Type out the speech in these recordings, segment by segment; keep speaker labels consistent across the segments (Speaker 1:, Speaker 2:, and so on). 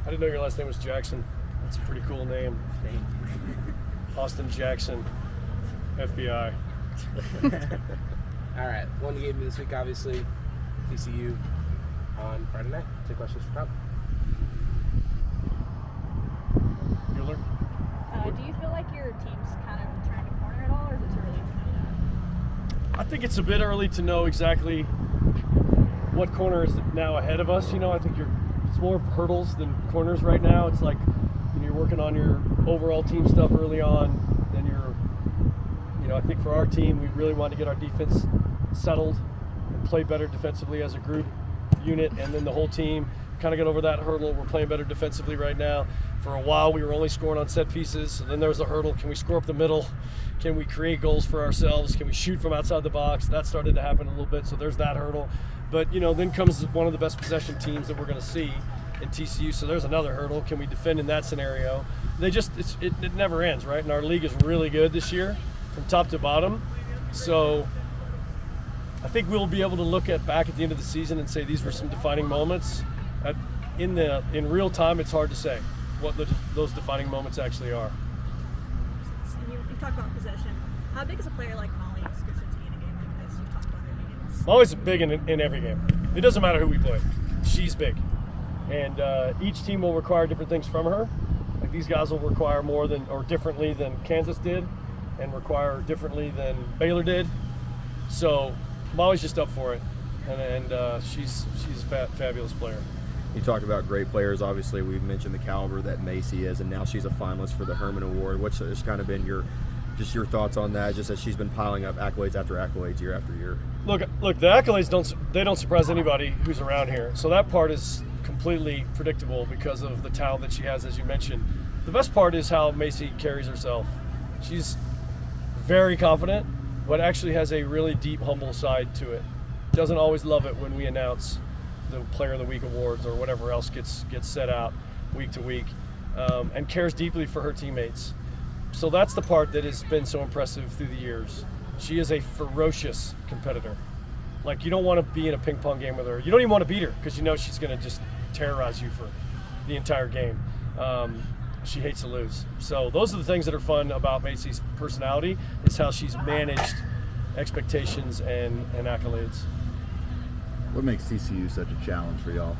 Speaker 1: I didn't know your last name was Jackson. That's a pretty cool name. Austin Jackson, FBI.
Speaker 2: All right, won the game this week, obviously. TCU on Friday night. Take questions for Tom.
Speaker 1: Bueller?
Speaker 3: Do you feel like your team's kind of turned a corner at all, or is it too early to know that?
Speaker 1: I think it's a bit early to know exactly what corner is now ahead of us. I think it's more hurdles than corners right now. It's like you're working on your overall team stuff early on, then I think for our team, we really want to get our defense settled and play better defensively as a group unit, and then the whole team kind of get over that hurdle. We're playing better defensively right now. For a while, we were only scoring on set pieces, so then there was a hurdle. Can we score up the middle? Can we create goals for ourselves? Can we shoot from outside the box? That started to happen a little bit, so there's that hurdle. But, then comes one of the best possession teams that we're going to see in TCU, so there's another hurdle. Can we defend in that scenario? It never ends, right? And our league is really good this year from top to bottom. So I think we'll be able to look back at the end of the season and say these were some defining moments. In real time, it's hard to say what those defining moments actually are.
Speaker 4: And you talked about possession. How big is a player like Molly Skirsinski in a game like this? You talked about her in games.
Speaker 1: Molly's big in every game. It doesn't matter who we play. She's big. And each team will require different things from her. Like these guys will require more differently than Kansas did, and require differently than Baylor did. So Molly's just up for it, and she's a fabulous player.
Speaker 5: You talked about great players. Obviously, we've mentioned the caliber that Macy is, and now she's a finalist for the Herman Award. What's just kind of been your thoughts on that, just as she's been piling up accolades after accolades year after year?
Speaker 1: Look, the accolades don't surprise anybody who's around here. So that part is completely predictable because of the talent that she has, as you mentioned. The best part is how Macy carries herself. She's very confident, but actually has a really deep, humble side to it. Doesn't always love it when we announce the Player of the Week awards or whatever else gets set out week to week, and cares deeply for her teammates. So that's the part that has been so impressive through the years. She is a ferocious competitor. Like, you don't want to be in a ping pong game with her. You don't even want to beat her because you know she's going to just terrorize you for the entire game. She hates to lose. So those are the things that are fun about Macy's personality, is how she's managed expectations and accolades.
Speaker 6: What makes TCU such a challenge for y'all?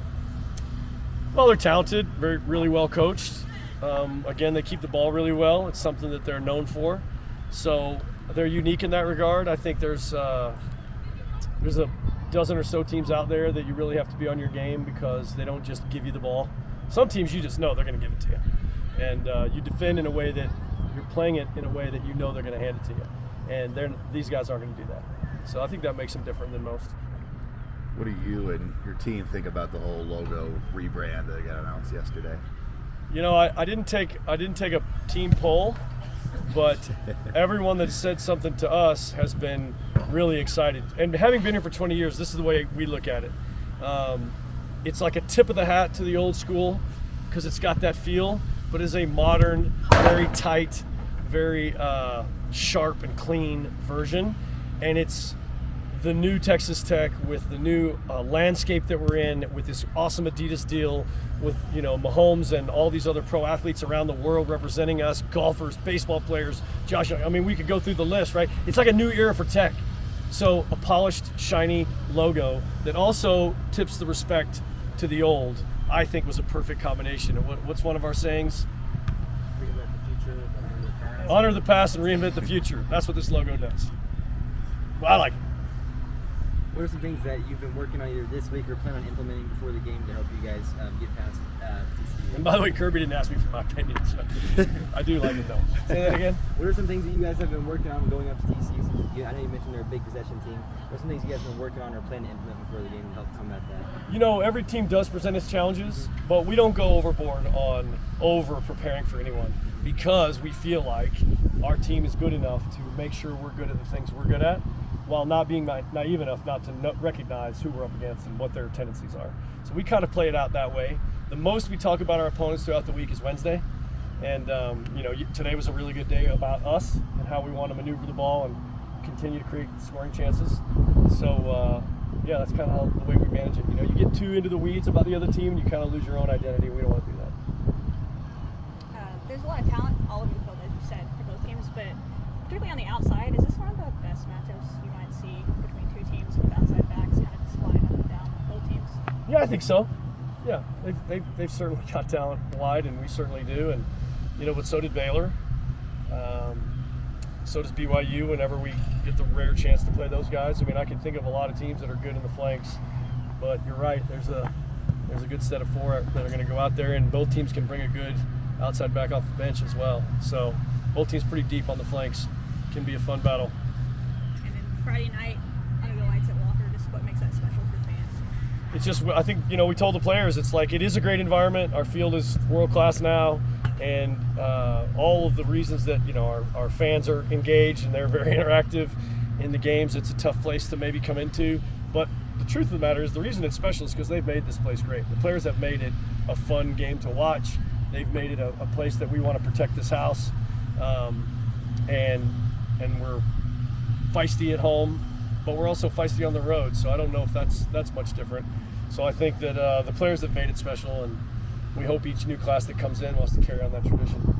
Speaker 1: Well, they're talented, really well coached. Again, they keep the ball really well. It's something that they're known for. So they're unique in that regard. I think there's a dozen or so teams out there that you really have to be on your game because they don't just give you the ball. Some teams you just know they're going to give it to you. And you defend in a way that you're playing it in a way that you know they're going to hand it to you. And these guys aren't going to do that. So I think that makes them different than most.
Speaker 6: What do you and your team think about the whole logo rebrand that got announced yesterday?
Speaker 1: I didn't take a team poll, but everyone that said something to us has been really excited. And having been here for 20 years, this is the way we look at it. It's like a tip of the hat to the old school because it's got that feel, but it's a modern, very tight, very sharp and clean version. And it's the new Texas Tech with the new landscape that we're in, with this awesome Adidas deal, with Mahomes and all these other pro athletes around the world representing us, golfers, baseball players, Josh. I mean, we could go through the list, right? It's like a new era for Tech. So a polished, shiny logo that also tips the respect to the old, I think was a perfect combination. What's one of our sayings?
Speaker 2: Reinvent the future, honor the past.
Speaker 1: Honor the past and reinvent the future. That's what this logo does. Well, I like it.
Speaker 7: What are some things that you've been working on either this week or plan on implementing before the game to help you guys get past TCU?
Speaker 1: And by the way, Kirby didn't ask me for my opinion, so I do like it though. Say that again.
Speaker 7: What are some things that you guys have been working on going up to TCU? I know you mentioned they're a big possession team. What are some things you guys have been working on or plan to implement before the game to help combat that?
Speaker 1: Every team does present its challenges, but we don't go overboard on over-preparing for anyone because we feel like our team is good enough to make sure we're good at the things we're good at, while not being naive enough not to recognize who we're up against and what their tendencies are. So we kind of play it out that way. The most we talk about our opponents throughout the week is Wednesday. And, today was a really good day about us and how we want to maneuver the ball and continue to create scoring chances. So, that's kind of the way we manage it. You get too into the weeds about the other team and you kind of lose your own identity. We don't want to do that.
Speaker 3: there's a lot of talent all over the field, as you said, for both teams, but particularly on the outside, is this one of the best matchups you might see between two teams with outside backs kind of just flying up and down both teams?
Speaker 1: Yeah, I think so. Yeah, they've certainly got talent wide, and we certainly do. And but so did Baylor. So does BYU. Whenever we get the rare chance to play those guys, I mean, I can think of a lot of teams that are good in the flanks. But you're right. There's a good set of four that are going to go out there, and both teams can bring a good outside back off the bench as well. So both teams pretty deep on the flanks. Can be a fun battle.
Speaker 4: And then Friday night, under the lights at Walker, just what makes that special for fans?
Speaker 1: It's just, I think, we told the players, it's like, it is a great environment. Our field is world class now, and all of the reasons that, our fans are engaged and they're very interactive in the games. It's a tough place to maybe come into, but the truth of the matter is the reason it's special is because they've made this place great. The players have made it a fun game to watch. They've made it a place that we want to protect this house, and we're feisty at home, but we're also feisty on the road. So I don't know if that's much different. So I think that the players have made it special, and we hope each new class that comes in wants to carry on that tradition.